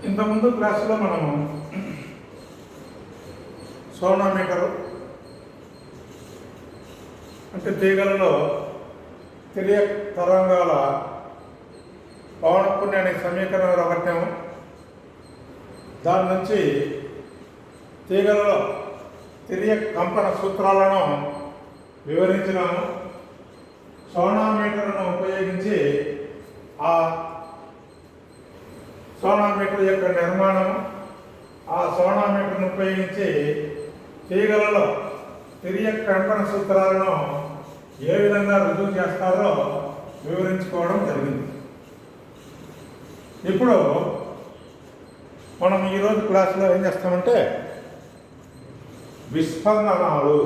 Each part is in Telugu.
ఇంతకుముందు క్లాసులో మనము సోనామీటరు అంటే తీగలలో తెలియ తరంగాల పౌనఃపున్యానికి సమీకరణం రాబట్టాము. దాని నుంచి తీగలలో తెలియ కంపన సూత్రాలను వివరించినాము. సోనామీటర్ను ఉపయోగించి ఆ సోనామీటర్ యొక్క నిర్మాణము, ఆ సోనామీటర్ను ఉపయోగించి తీగలలో తిరియ కంపన సూత్రాలను ఏ విధంగా రుజువు చేస్తారో వివరించుకోవడం జరిగింది. ఇప్పుడు మనం ఈరోజు క్లాసులో ఏం చేస్తామంటే విస్పందనాలు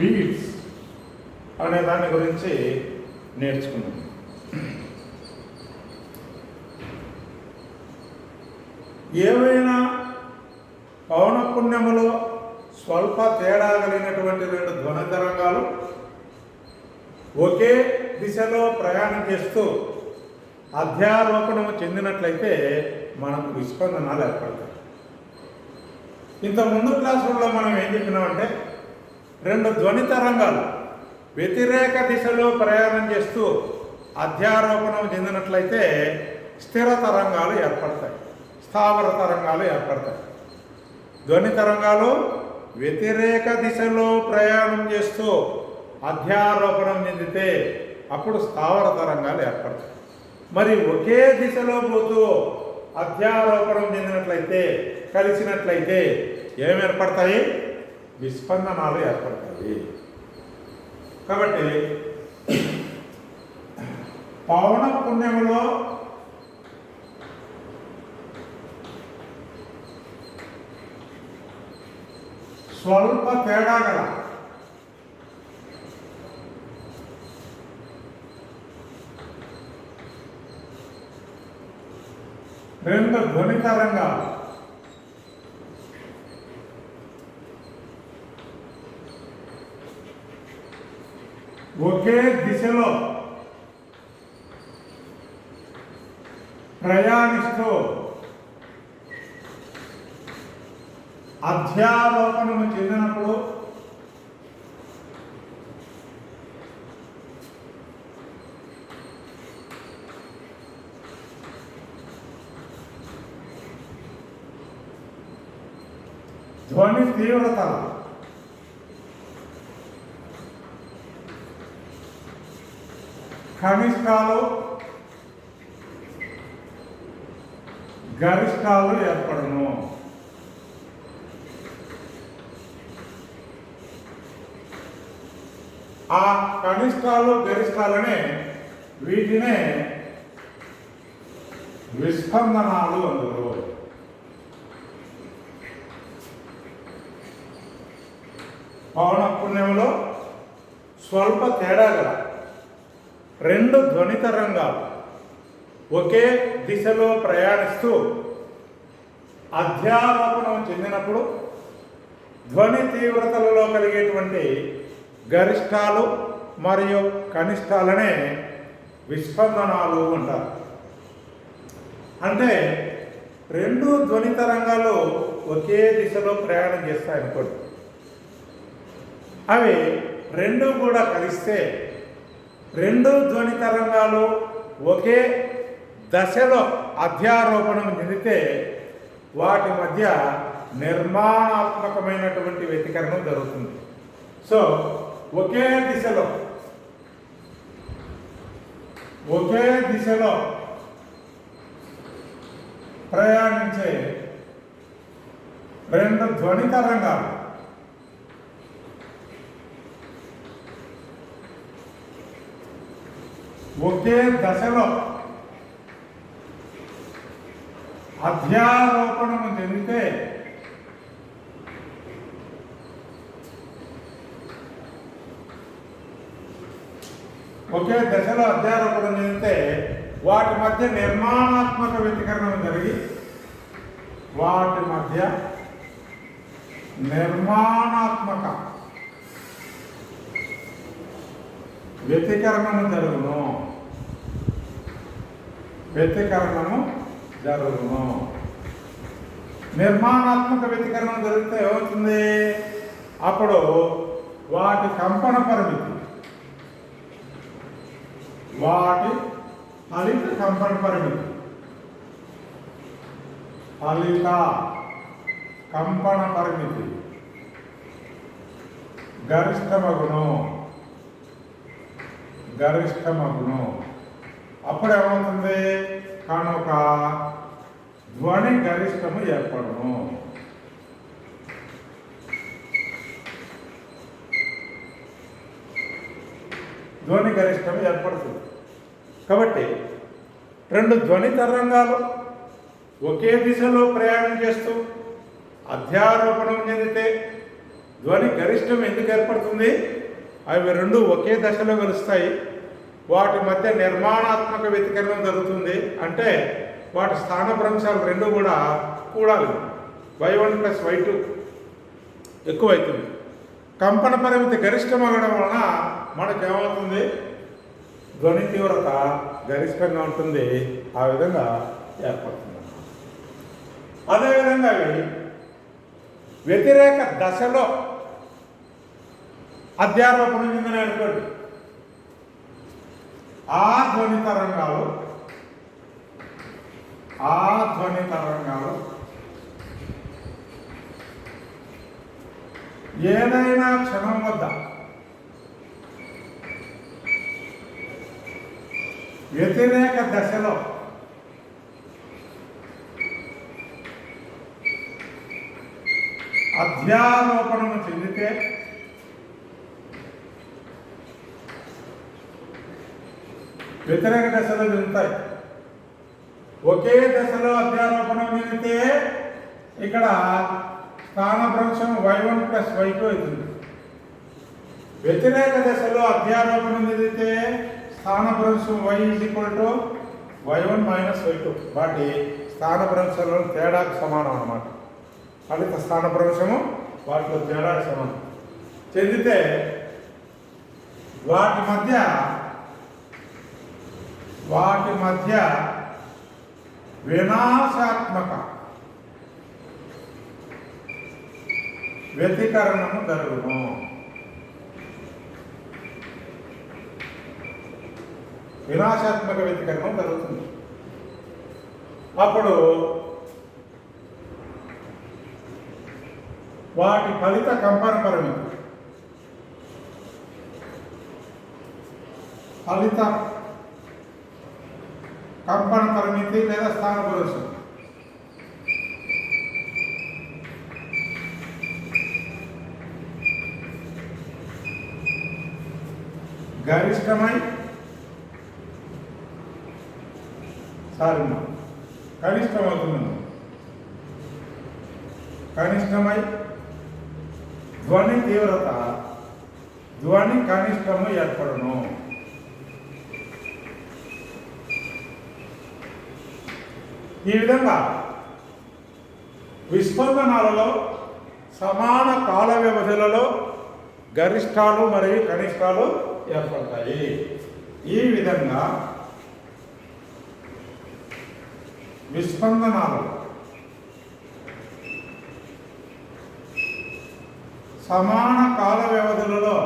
బీట్స్ అనే దాని గురించి నేర్చుకున్నాం. ఏవైనా పౌనఃపున్యములో స్వల్ప తేడా కలిగినటువంటి రెండు ధ్వని తరంగాలు ఒకే దిశలో ప్రయాణం చేస్తూ అధ్యారోపణము చెందినట్లయితే మనకు విస్పందనాలు ఏర్పడతాయి. ఇంతకుముందు క్లాసుల్లో మనం ఏం చెప్పినామంటే రెండు ధ్వని తరంగాలు వ్యతిరేక దిశలో ప్రయాణం చేస్తూ అధ్యారోపణం చెందినట్లయితే స్థిర తరంగాలు ఏర్పడతాయి, స్థావర తరంగాలు ఏర్పడతాయి. ధ్వని తరంగాలు వ్యతిరేక దిశలో ప్రయాణం చేస్తూ అధ్యారోపణం చెందితే అప్పుడు స్థావర తరంగాలు ఏర్పడతాయి. మరి ఒకే దిశలో పోతూ అధ్యారోపణం చెందినట్లయితే కలిసినట్లయితే ఏమి ఏర్పడతాయి? విస్పందనాలు ఏర్పడతాయి. కాబట్టి పౌనఃపున్యములో స్వల్ప తేడా గల రెండు ధ్వని తరంగాలు ఒకే దిశలో ప్రయాణిస్తూ అధ్యారోపణము చెందినప్పుడు ధ్వని తీవ్రత కనిష్టాలు గరిష్టాలు ఏర్పడను. ఆ కనిష్టాలు గరిష్టాలనే వీటినే విస్పందనాలు అందరు. పౌనఃపున్యంలో స్వల్ప తేడా గల రెండు ధ్వని తరంగాలు ఒకే దిశలో ప్రయాణిస్తూ అధ్యారోపణం చెందినప్పుడు ధ్వని తీవ్రతలలో కలిగేటువంటి గరిష్టాలు మరియు కనిష్టాలనే విస్పందనాలు అంటారు. అంటే రెండు ధ్వని తరంగాలు ఒకే దిశలో ప్రయాణం చేస్తాయనుకోండి, అవి రెండు కూడా కలిస్తే రెండు ధ్వని తరంగాలు ఒకే దశలో అధ్యారోపణం చెందితే వాటి మధ్య నిర్మాణాత్మకమైనటువంటి వ్యతికరణం జరుగుతుంది. సో ఒకే దిశలో ప్రయాణించే రెండు ధ్వని తరంగాలు ఒకే దశలో అధ్యారోపణము చెందితే ఒకే దశలో అధ్యారోపణం చెందితే వాటి మధ్య నిర్మాణాత్మక వ్యతికరణం జరిగి వాటి మధ్య నిర్మాణాత్మక వ్యతికరణము జరుగును. నిర్మాణాత్మక వ్యతికరణం జరిగితే ఏమవుతుంది? అప్పుడు వాటి కంపన పరిమితి, వాటి ఫలిత కంపన పరిమితి, ఫలిత కంపన పరిమితి గరిష్టమగును. అప్పుడు ఏమవుతుంది? కనుక ధ్వని గరిష్టము ఏర్పడును. ధ్వని గరిష్టం ఏర్పడుతుంది. కాబట్టి రెండు ధ్వని తరంగాలు ఒకే దిశలో ప్రయాణం చేస్తూ అధ్యారోపణం చెందితే ధ్వని గరిష్టం ఎందుకు ఏర్పడుతుంది? అవి రెండు ఒకే దశలో కలుస్తాయి. వాటి మధ్య నిర్మాణాత్మక వ్యతికరణం జరుగుతుంది. అంటే వాటి స్థానభ్రంశాలు రెండు కూడా కూడాలి. y1 + y2 ఎక్కువైతుంది. కంపన పరిమితి గరిష్టం అవ్వడం వలన మనకేమవుతుంది? ధ్వని తీవ్రత గరిష్టంగా ఉంటుంది. ఆ విధంగా ఏర్పడుతుంది. అదేవిధంగా వ్యతిరేక దశలో అధ్యారోపణ చెందిన అనుకోండి, ఆ ధ్వని తరంగాలు ఏదైనా క్షణం వద్ద వ్యతిరేక దశలో అధ్యారోపణము చెందితే వ్యతిరేక దశలో చెందుతాయి. ఒకే దశలో అధ్యారోపణం చెందితే ఇక్కడ స్థానభ్రంశం y1 + y2 అవుతుంది. వ్యతిరేక దశలో అధ్యారోపణం చెందితే స్థానభ్రంశం y = y1 - y2. వాటి స్థానభ్రంశంలో తేడాకు సమానం అన్నమాట. ఫలిత స్థానభ్రంశము వాటిలో తేడాకు సమానం చెందితే వాటి మధ్య వినాశాత్మక వ్యతికరణము జరుగును. వినాశాత్మక వ్యతికరణం జరుగుతుంది. అప్పుడు వాటి ఫలిత కంపన పరిమితి, లేదా స్థానభ్రంశం గరిష్టమై కనిష్టమై ధ్వని తీవ్రత ధ్వని కనిష్టము ఏర్పడును. ఈ విధంగా విస్పందనాలలో సమాన కాల వ్యవధులలో గరిష్టాలు మరియు కనిష్టాలు ఏర్పడతాయి. ఈ విధంగా విస్పందనాలు సమాన కాల వ్యవధులలో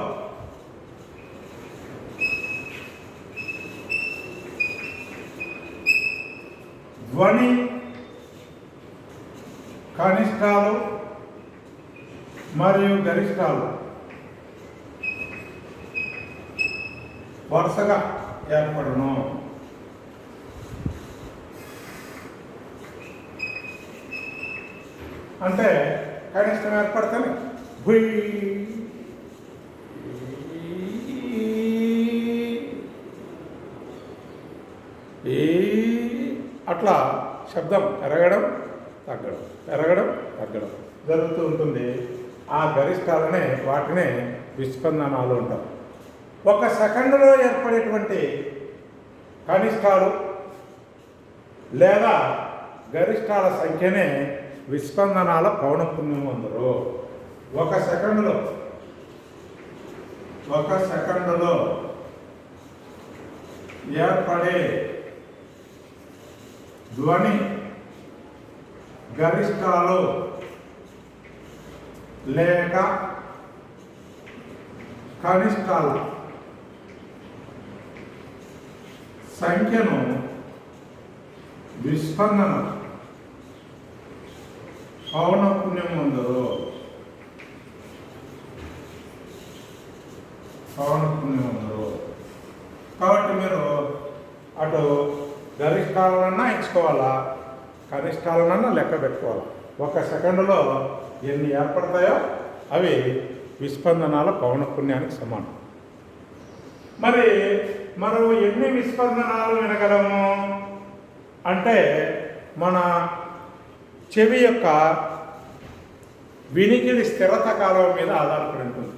ధ్వని కనిష్టాలు మరియు గరిష్టాలు వరుసగా ఏర్పడును. అంటే కనిష్టం ఏర్పడతాను అట్లా శబ్దం పెరగడం తగ్గడం జరుగుతూ ఉంటుంది. ఆ గరిష్టాలనే వాటినే విస్పందనాలు అంటారు. ఒక సెకండ్లో ఏర్పడేటువంటి కనిష్టాలు లేదా గరిష్టాల సంఖ్యనే విస్పందనాల పౌనఃపున్యం అందరు. ఒక సెకండులో ఏర్పడే ధ్వని గరిష్టాలు లేక కనిష్టాల సంఖ్యను విస్పందన పౌనఃపున్యం అందరు. కాబట్టి మీరు అటు గరిష్టాలనన్నా ఎంచుకోవాలా, కనిష్టాలనన్నా లెక్క పెట్టుకోవాలా. ఒక సెకండులో ఎన్ని ఏర్పడతాయో అవి విస్పందనాల పౌనఃపున్యానికి సమానం. మరి మనం ఎన్ని విస్పందనాలు వినగలము అంటే మన చెవి యొక్క వినికిడి స్థిరత కాలం మీద ఆధారపడి ఉంటుంది.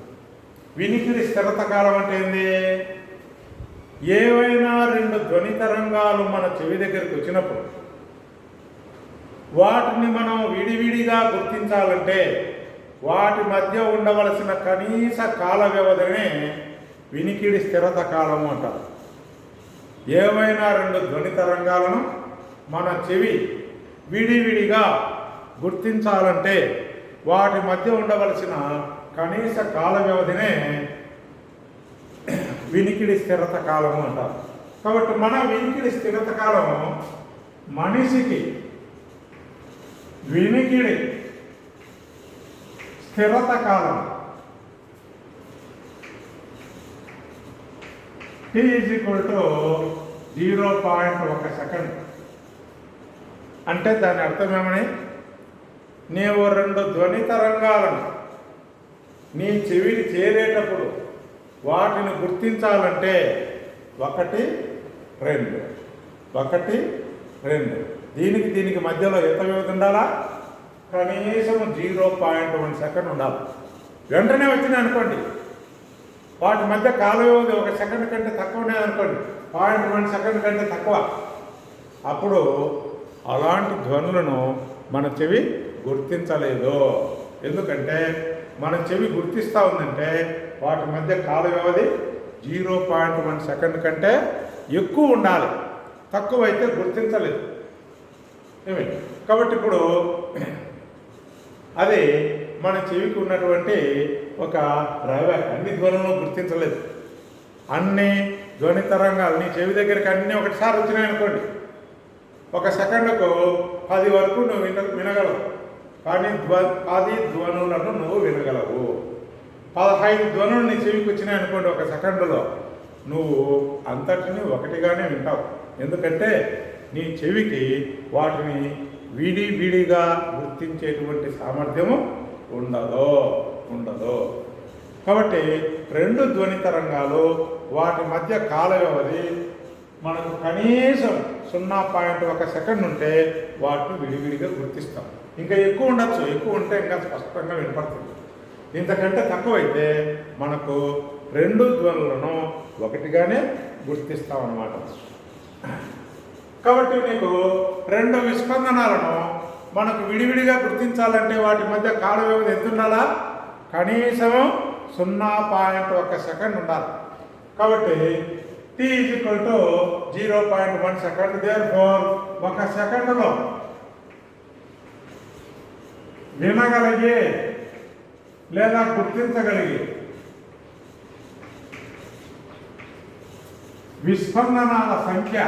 వినికిడి స్థిరత కాలం అంటే ఏంది? ఏవైనా రెండు ధ్వని తరంగాలు మన చెవి దగ్గరికి వచ్చినప్పుడు వాటిని మనం విడివిడిగా గుర్తించాలంటే వాటి మధ్య ఉండవలసిన కనీస కాల వ్యవధినే వినికిడి స్థిరత కాలము అంటారు. ఏవైనా రెండు ధ్వని తరంగాలను మన చెవి విడివిడిగా గుర్తించాలంటే వాటి మధ్య ఉండవలసిన కనీస కాల వ్యవధినే వినికిడి స్థిరత కాలము అంటారు. కాబట్టి మన వినికిడి స్థిరత కాలం మనిషికి వినికిడి స్థిరత కాలం t = 0.1 సెకండ్. అంటే దాని అర్థం ఏమని? నీవు రెండు ధ్వని తరంగాలను నీ చెవిని చేరేటప్పుడు వాటిని గుర్తించాలంటే 1, 2 దీనికి మధ్యలో ఎంత వ్యవధి ఉండాలా? కనీసం 0.1 సెకండ్ ఉండాలి. వెంటనే వచ్చినాయి అనుకోండి, వాటి మధ్య కాల వ్యవధి 1 సెకండ్ కంటే తక్కువ ఉన్నాయనుకోండి, 0.1 సెకండ్ కంటే తక్కువ, అప్పుడు అలాంటి ధ్వనులను మన చెవి గుర్తించలేదు. ఎందుకంటే మన చెవి గుర్తిస్తూ ఉందంటే వాటి మధ్య కాల వ్యవధి 0.1 సెకండ్ కంటే ఎక్కువ ఉండాలి, తక్కువైతే గుర్తించలేదు. కాబట్టి ఇప్పుడు అది మన చెవికి ఉన్నటువంటి ఒక డ్రైవర్. అన్ని ధ్వనులను గుర్తించలేదు. అన్ని ధ్వని తరంగాలు నీ చెవి దగ్గరికి అన్నీ ఒకటిసారి వచ్చినాయి అనుకోండి, 1 సెకండ్కు 10 వరకు నువ్వు వినగలవు. కానీ 10 ధ్వనులను నువ్వు వినగలవు. 15 ధ్వనులు నీ చెవికి వచ్చినాయి అనుకోండి 1 సెకండులో, నువ్వు అంతటిని ఒకటిగానే వింటావు. ఎందుకంటే నీ చెవికి వాటిని విడివిడిగా గుర్తించేటువంటి సామర్థ్యము ఉండదు. కాబట్టి రెండు ధ్వని తరంగాలు వాటి మధ్య కాల వ్యవధి మనకు కనీసం 0.1 సెకండ్ ఉంటే వాటిని విడివిడిగా గుర్తిస్తాం. ఇంకా ఎక్కువ ఉండొచ్చు, ఎక్కువ ఉంటే ఇంకా స్పష్టంగా వినపడుతుంది. ఇంతకంటే తక్కువైతే మనకు రెండు ధ్వనులను ఒకటిగానే గుర్తిస్తాం అన్నమాట. కాబట్టి నీకు రెండు విస్పందనాలను మనకు విడివిడిగా గుర్తించాలంటే వాటి మధ్య కాల వ్యవధి ఎంత ఉండాలా? కనీసం 0.1 సెకండ్ ఉండాలి. కాబట్టి t = 0.1 సెకండ్. దేర్ఫోర్ 1 సెకండ్లో వినగలిగే లేదా గుర్తించగలిగే విస్పందనాల సంఖ్య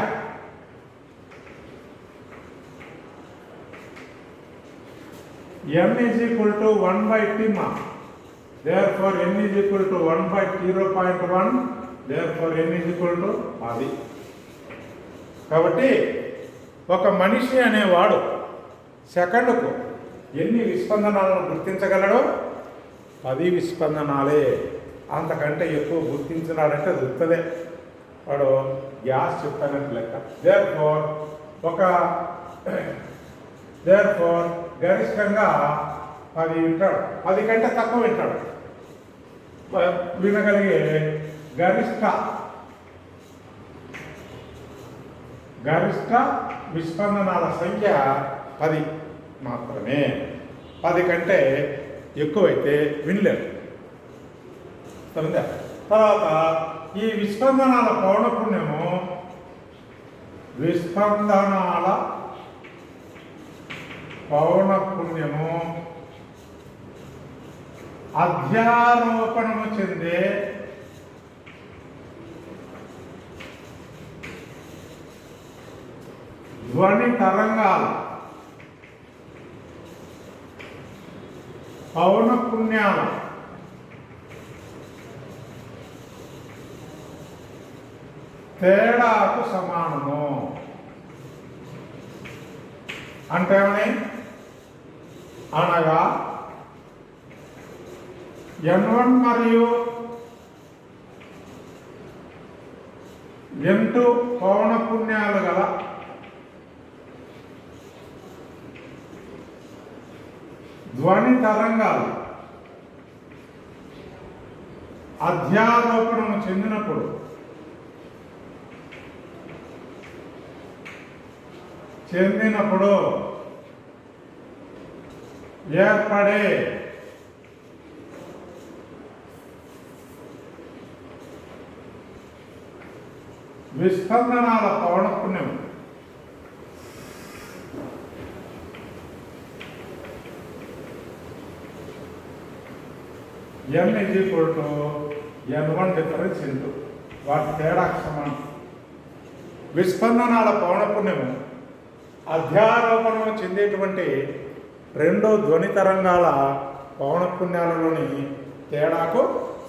n = 1/t. Therefore n = 1/0.1. Therefore n = 10. కాబట్టి ఒక మనిషి అనేవాడు సెకండుకు ఎన్ని విస్పందనాలను గుర్తించగలడో? 10 విస్పందనాలే. అంతకంటే ఎక్కువ గుర్తించినాడంటే దొరుకుతుందే, వాడు గ్యాస్ చెప్తానంటే లెక్క. దేర్ఫోర్ గరిష్టంగా 10 వింటాడు, 10 కంటే తక్కువ వింటాడు. వినగలిగే గరిష్ట విస్పందనాల సంఖ్య 10. మాత్రమే. 10 కంటే ఎక్కువైతే వినలేరు. తర్వాత ఈ విస్పందనాల పౌనఃపున్యము అధ్యారోపణము చెందే ధ్వని తరంగాల పౌనఃపున్యాల తేడాకు సమానము. అంటే అనగా N1 మరియు N2 పౌనఃపున్యాలు గల ధ్వని తరంగాలు అధ్యారోపణము చెందినప్పుడు ఏర్పడే విస్పందనాల పౌనఃపున్యం N N1 డిఫరెన్స్ ఇంటూ వాటి తేడాకు సమానం. విస్పందనాల పౌనఃపున్యము అధ్యారోపణము చెందేటువంటి 2 ధ్వని తరంగాల పౌనఃపున్యాలలోని తేడాకు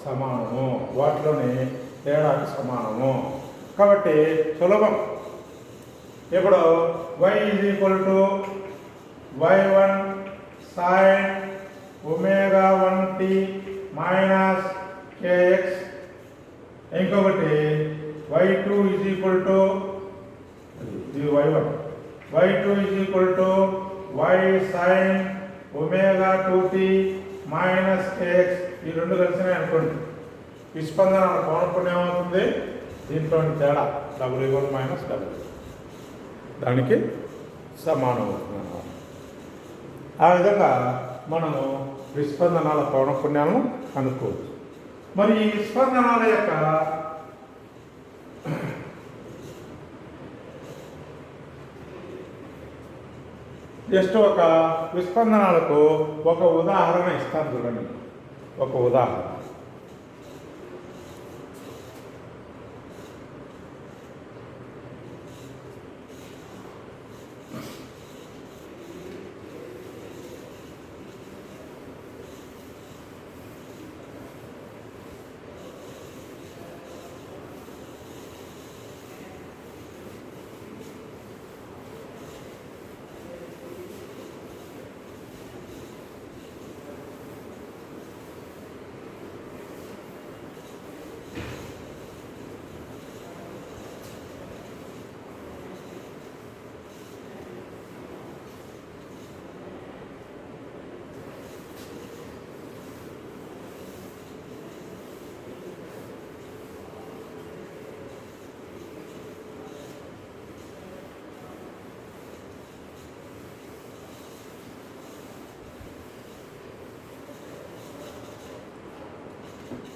సమానము. వాటిలోని తేడాకు సమానము. కాబట్టి సులభం. ఇప్పుడు y y1 sin ω1t minus kx, ఇంకొకటి y2 ఇది y1 y sin ω2t minus kx. ఈ రెండు కలిసినాయి అనుకోండి. విస్పందనాల పౌనఃపున్యం ఏమవుతుంది? దీంట్లోని తేడా W1 మైనస్ W దానికి సమానం అవుతుంది. ఆ విధంగా మనము విస్పందనాల పౌనఃపున్యాలను కనుక్కోవచ్చు. మరి ఈ విస్పందనాల యొక్క జస్ట్ ఒక విస్పందనాలకు ఒక ఉదాహరణ ఇస్తాను చూడండి. ఒక ఉదాహరణ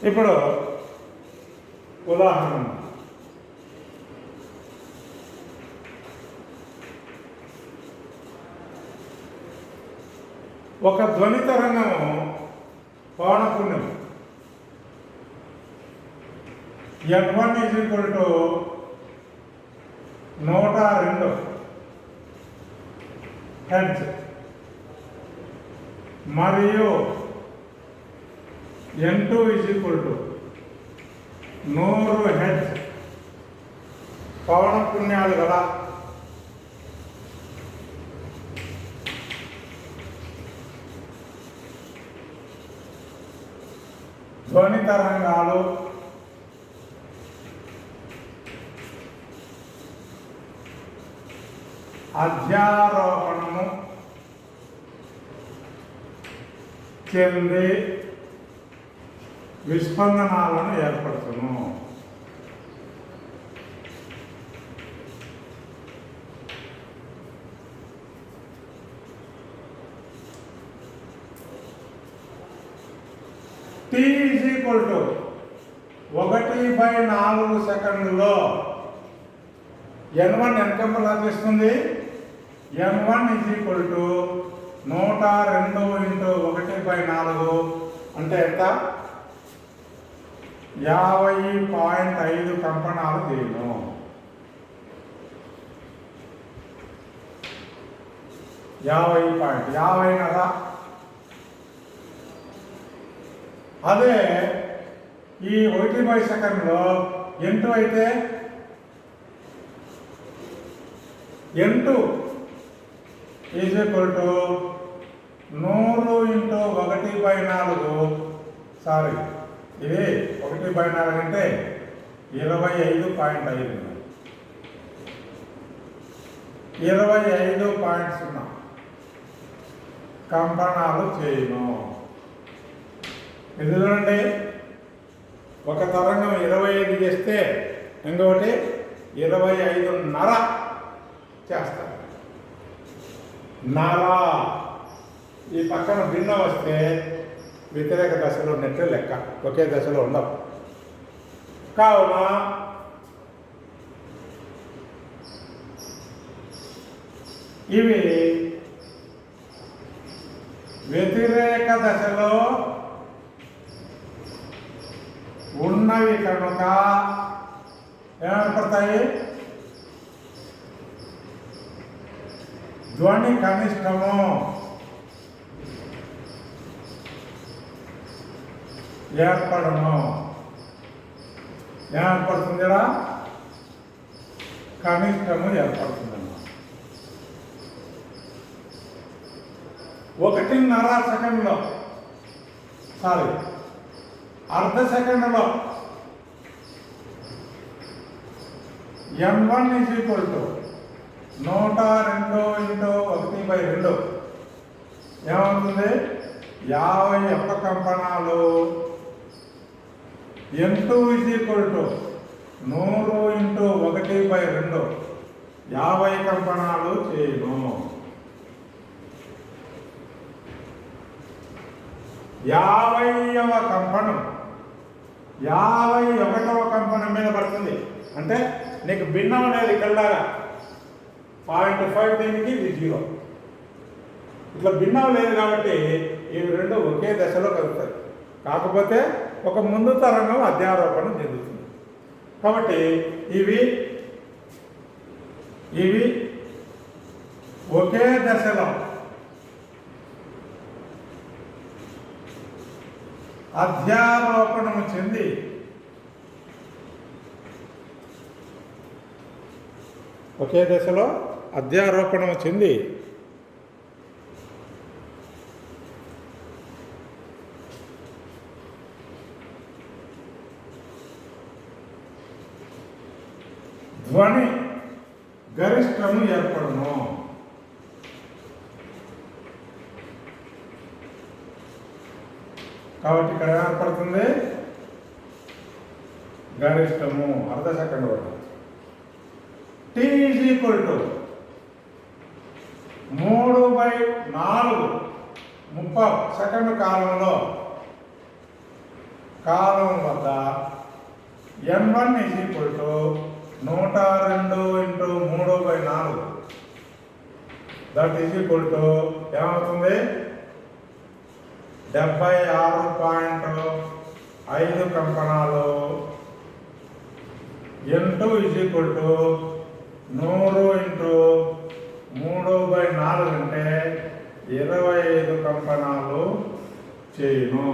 ఇప్పుడు ఉదాహరణ ఒక ధ్వని తరంగము పౌనఃపున్యం N1 102 హెర్ట్జ్ మరియు N2 100 హెర్ట్జ్ పౌనఃపున్యాలు గల ధ్వని తరంగాలు అధ్యారోపణము చెంది విస్పందనాలను ఏర్పడుతును. టీ ఈజ్ ఈక్వల్ టు 1/4 సెకండ్లో n1 ఎంత లభిస్తుంది? n1 ఈజ్ ఈక్వల్ టు 102 × 1/4 అంటే ఎంత? 50.5 కంపనాలు చేయను. కదా. అదే ఈ 1 సెకండ్లో n2 అయితే n2 is equal to 100 × 1/4 sorry ఇది 1/4 అంటే 25.5 25.0 కంపనాలు చేయను. ఇది చూడండి, ఒక తరంగం 25 చేస్తే ఇంకొకటి 25.5 చేస్తారు. నర ఈ పక్కన భిన్న వస్తే వ్యతిరేక దశలో ఉన్నట్టు లెక్క, ఒకే దశలో ఉండవు. కావున ఇవి వ్యతిరేక దశలో ఉన్నవి కనుక ఏర్పడతాయి? ధ్వని కనిష్టము ఏర్పడము. ఏర్పడుతుందిరా? కనిష్టము ఏర్పడుతుందమ్మా. 1.5 సెకండ్లో సారీ అర్ధ సెకండ్లో n1 ఈజ్ ఈక్వల్ టు 102 × 1/2 ఏమవుతుంది? 51 కంపనాలు. n2 ఈజ్ ఈక్వల్ టు 100 × 1/2 50 కంపనాలు చేయను. 50వ కంపనం 51వ కంపనం మీద పడుతుంది. అంటే నీకు భిన్నం అనేది ఇక్కడలాగా 0.5 దీనికి ఇది 0. ఇట్లా భిన్నం లేదు కాబట్టి ఇవి రెండు ఒకే దశలో కలుగుతాయి. కాకపోతే ఒక ముందు తరంగం అధ్యారోపణం చెందుతుంది. కాబట్టి ఇవి ఒకే దశలో అధ్యారోపణము చెంది ఒకే దశలో అధ్యారోపణము చెంది ధ్వని గరిష్టము ఏర్పడను. కాబట్టి ఇక్కడ ఏర్పడుతుంది గరిష్టము అర్ధ సెకండ్ వరకు. T is equal to 3/4 30 second కాలం వద్ద n1 is equal to 102 × 3/4 that is equal to ఏమవుతుంది? 76.5 కంపనాలు. n2 ఈజ్ ఈక్వల్ టు 100 × 3/4 అంటే 25 కంపనాలు చేయును.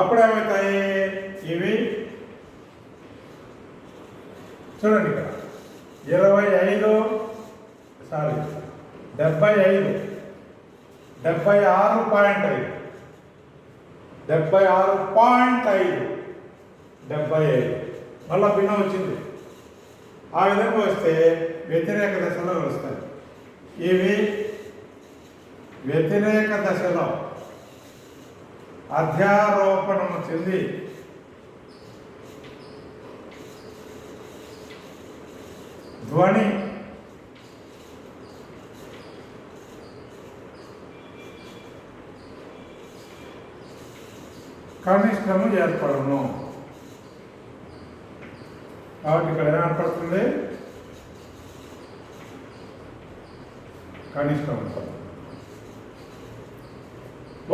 అప్పుడేమవుతాయి? ఇవి చూడండి ఇక్కడ 75 76.5 మళ్ళా భిన్నం వచ్చింది. ఆ విధంగా వస్తే వ్యతిరేక దశలో వస్తాయి. ఇవి వ్యతిరేక దశలో అధ్యారోపణము చెంది ధ్వని కనిష్టము ఏర్పడను. కాబట్టి ఇక్కడ ఏర్పడుతుంది కనిష్టం.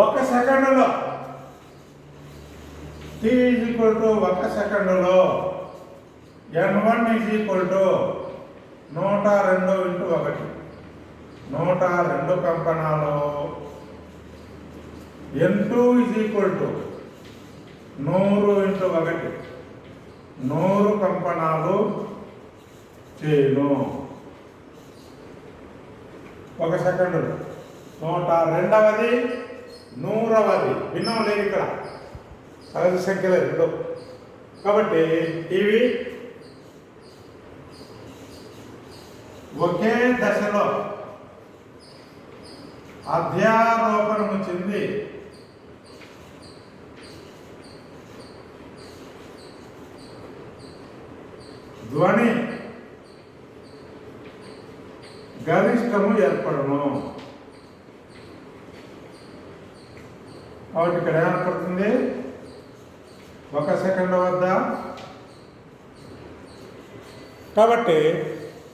ఒక సెకండ్లో t = 1 సెకండ్లో n1 = 102 × 1 102 కంపనాలు. n2 = 100 × 1 100 కంపనాలు చేయును. ఒక సెకండ్లో 102వ 100వ భిన్నం లేదు ఇక్కడ, సహజ సంఖ్యలే రెండు. కాబట్టి ఇవి ఒకే దశలో అధ్యారోపణము చెంది ధ్వని గరిష్టము ఏర్పడను. కాబట్టి ఇక్కడ ఏర్పడుతుంది 1 సెకండ్ వద్ద. కాబట్టి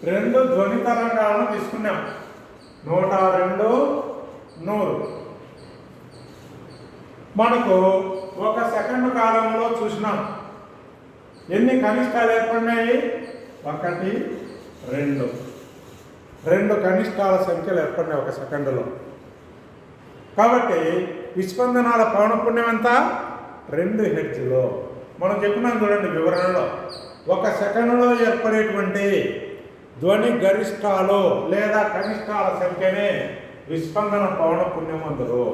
2 ధ్వని తరంగాలను తీసుకున్నాం. 102 100 మనకు 1 సెకండ్ కాలంలో చూసినాం. ఎన్ని కనిష్టాలు ఏర్పడినాయి? 1 2 2 కనిష్టాల సంఖ్యలు ఏర్పడినాయి 1 సెకండ్లో. కాబట్టి విస్పందనాల పౌనఃపున్యం ఎంత? 2 హెర్ట్జ్లో. మనం చెప్పినాం చూడండి వివరణలో, 1 సెకండ్లో ఏర్పడేటువంటి ధ్వని గరిష్టాలు లేదా కనిష్టాల సంఖ్యనే విస్పందన పౌనఃపున్యం అందరు.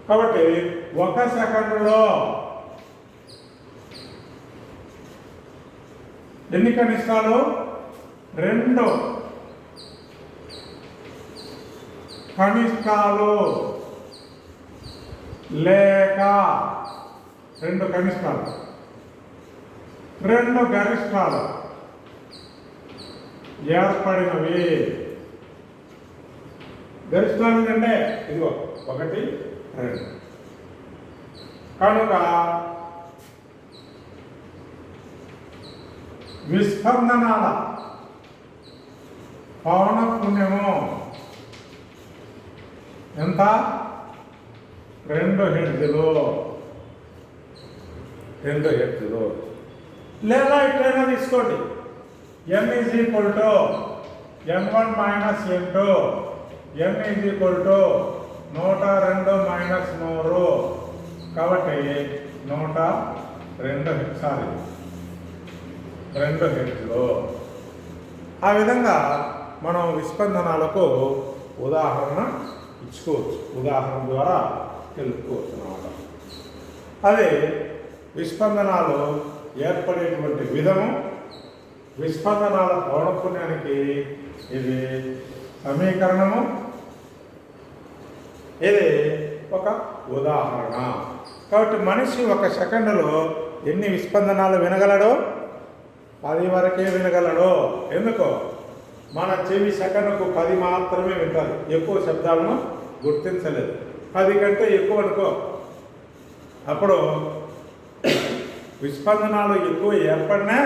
కాబట్టి 1 సెకండ్లో ఎన్ని కనిష్టాలు? 2 కనిష్టాలు లేక 2 కనిష్టాలు 2 గరిష్టాలు ఏర్పడినవి. గరిష్టాలు అంటే ఇదిగో 1 2. కనుక విస్పందనాల పౌనఃపున్యము ఎంత? 2 హెర్ట్జ్లు. 2 హెర్ట్జ్లు. లేదా ఇట్లయినా తీసుకోండి, n = n1 - n2 n = 102 - 100. కాబట్టి 2 హెర్ట్జ్లు. ఆ విధంగా మనం విస్పందనాలకు ఉదాహరణ ఇచ్చుకోవచ్చు, ఉదాహరణ ద్వారా తెలుపుకోవచ్చు అన్నమాట. అదే విస్పందనాలు ఏర్పడేటువంటి విధము, విస్పందనాల పౌనఃపున్యానికి ఇది సమీకరణము, ఇది ఒక ఉదాహరణ. కాబట్టి మనిషి 1 సెకండ్లో ఎన్ని విస్పందనాలు వినగలడో 10 వరకే వినగలడు. ఎందుకో? మన చెవి సెకనుకు 10 మాత్రమే వింటారు, ఎక్కువ శబ్దాలను గుర్తించలేదు. 10 కంటే ఎక్కువ అనుకో, అప్పుడు విస్పందనాలు ఎక్కువ ఏర్పడినా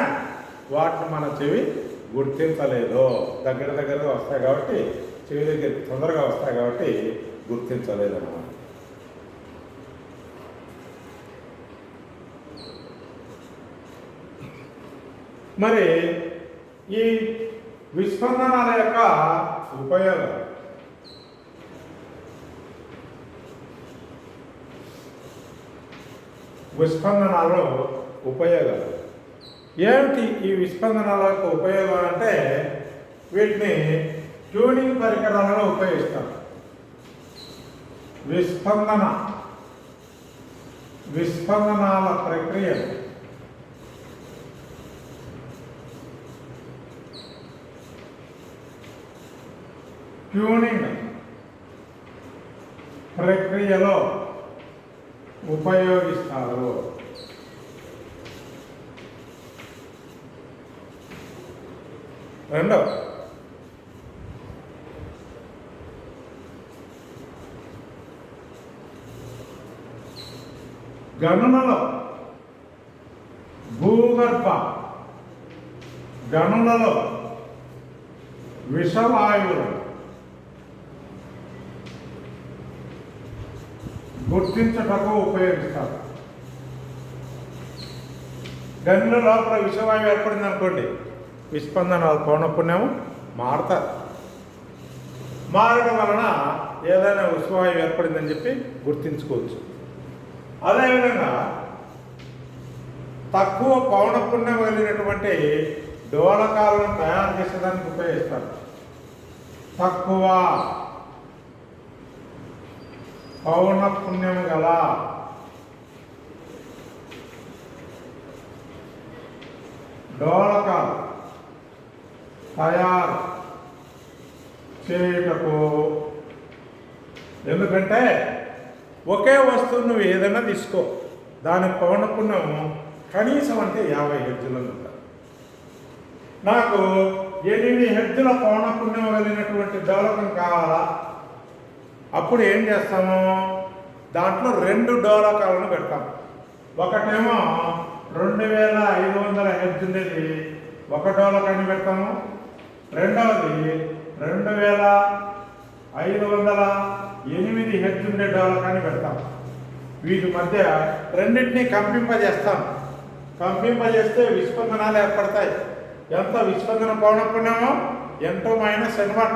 వాటిని మన చెవి గుర్తించలేదు. దగ్గరగా వస్తాయి కాబట్టి, చెవి దగ్గర తొందరగా వస్తాయి కాబట్టి గుర్తించలేదు అన్నమాట. మరి ఈ విస్పందనాల యొక్క ఉపయోగం విస్పందనాలు ఉపయోగాలు ఏమిటి? ఈ విస్పందనాల యొక్క ఉపయోగం అంటే వీటిని ట్యూనింగ్ పరికరాలలో ఉపయోగిస్తారు. విస్పందనాల ప్రక్రియ ట్యూనింగ్ ప్రక్రియలో ఉపయోగిస్తారు. రెండవ గనులలో భూగర్భ గనులలో విషవాయువులు గుర్తించటకు ఉపయోగిస్తారు. గనుల లోపల విషవాయువు ఏర్పడింది అనుకోండి, విస్పందనాలు పౌనఃపున్యం మారుతారు. మారడం వలన ఏదైనా విషవాయువు ఏర్పడిందని చెప్పి గుర్తించుకోవచ్చు. అదేవిధంగా తక్కువ పౌనఃపున్యం కలిగినటువంటి డోలకాలను తయారు చేసేదానికి ఉపయోగిస్తారు. తక్కువ పౌనఃపున్యం గల డోలకాలు తయారు చేయుటకు. ఎందుకంటే ఒకే వస్తువు నువ్వు ఏదైనా తీసుకో, దాని పౌనఃపున్యం కనీసం అంటే 50 హెర్ట్జులు ఉంటారు. నాకు 8 హెర్ట్జుల పౌనఃపున్యం కలిగినటువంటి డోలకం కావాలా, అప్పుడు ఏం చేస్తాము, దాంట్లో 2 డోలకాలను పెడతాము. ఒకటేమో 2500 హెర్ట్జ్ ఉండేది ఒక డోలకాన్ని పెడతాము, రెండవది 2508 హెర్ట్జ్ ఉండే డోలకాన్ని పెడతాం. వీటి మధ్య రెండింటినీ కంపింపజేస్తాం. కంపింపజేస్తే విస్పందనాలు ఏర్పడతాయి. ఎంత విస్పందన పౌనఃపున్యమో n2 - n1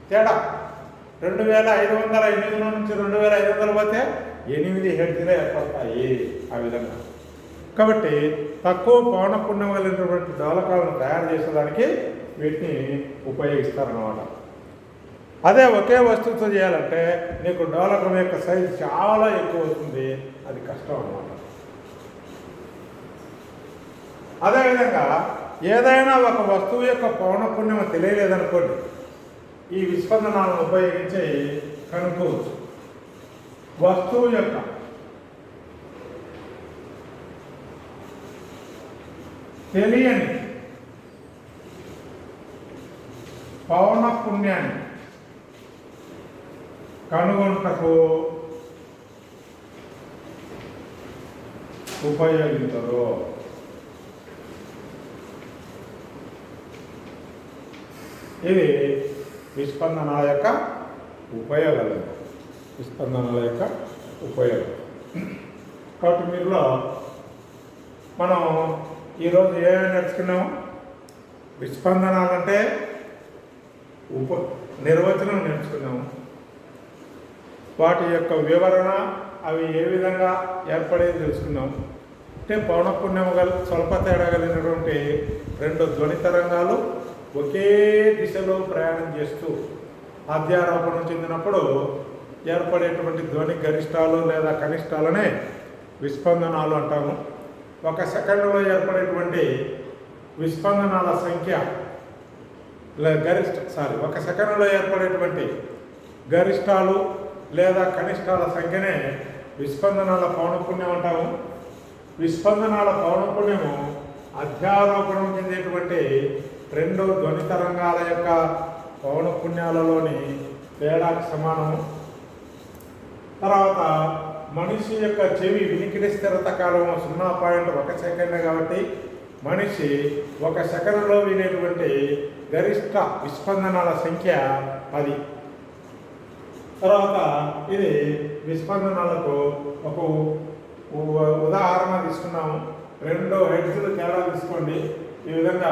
తేడా. 2508 నుంచి 2500 పోతే 8 హెర్ట్జ్లే ఏర్పడతాయి. ఆ విధంగా కాబట్టి తక్కువ పౌనఃపున్యం కలిగినటువంటి డోలకాలను తయారు చేసేదానికి వీటిని ఉపయోగిస్తారన్నమాట. అదే ఒకే వస్తువుతో చేయాలంటే నీకు డోలకం యొక్క సైజు చాలా ఎక్కువ అవుతుంది, అది కష్టం అన్నమాట. అదేవిధంగా ఏదైనా ఒక వస్తువు యొక్క పౌనఃపున్యం తెలియలేదనుకోండి, ఈ విస్పందనాలను ఉపయోగించి కనుక్కోవచ్చు. వస్తువు యొక్క తెలియని పౌనఃపున్యాన్ని కనుగొనుటకు ఉపయోగించరు. ఇది విస్పందనాల యొక్క ఉపయోగాలు. విస్పందనాల యొక్క ఉపయోగం. కాబట్టి మీరులో మనం ఈరోజు ఏమేమి నేర్చుకున్నాము, విస్పందనాలంటే నిర్వచనం నేర్చుకున్నాము, వాటి యొక్క వివరణ, అవి ఏ విధంగా ఏర్పడేది తెలుసుకున్నాము. అంటే పౌనఃపున్యం స్వల్ప తేడా కలిగినటువంటి 2 ధ్వని తరంగాలు ఒకే దిశలో ప్రయాణం చేస్తూ అధ్యారోపణం చెందినప్పుడు ఏర్పడేటువంటి ధ్వని గరిష్టాలు లేదా కనిష్టాలనే విస్పందనాలు అంటాము. 1 సెకండ్లో ఏర్పడేటువంటి విస్పందనాల సంఖ్య 1 సెకండ్లో ఏర్పడేటువంటి గరిష్టాలు లేదా కనిష్టాల సంఖ్యనే విస్పందనాల పౌనఃపున్యం అంటాము. విస్పందనాల పౌనఃపున్యము అధ్యారోపణం చెందేటువంటి 2 ధ్వని తరంగాల యొక్క పౌనఃపున్యాలలోని తేడాకు సమానము. తర్వాత మనిషి యొక్క చెవి వినికిడి స్థిరత కాలము 0.1 సెకండ్ కాబట్టి మనిషి 1 సెకండ్లో వినేటువంటి గరిష్ట విస్పందనాల సంఖ్య 10. తర్వాత ఇది విస్పందనాలకు ఒక ఉదాహరణ తీసుకున్నాము. 2 హెర్ట్జ్లు తేడా తీసుకోండి. ఈ విధంగా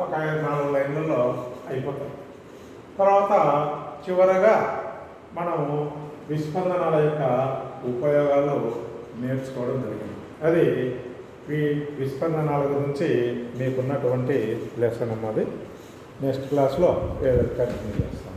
ఒక 5-4 లైన్లలో అయిపోతాయి. తర్వాత చివరగా మనము విస్పందనాల యొక్క ఉపయోగాలు నేర్చుకోవడం జరిగింది. అది ఈ విస్పందనాల గురించి మీకున్నటువంటి లెసన్ అన్నది నెక్స్ట్ క్లాస్లో కంటిన్యూ చేస్తాం.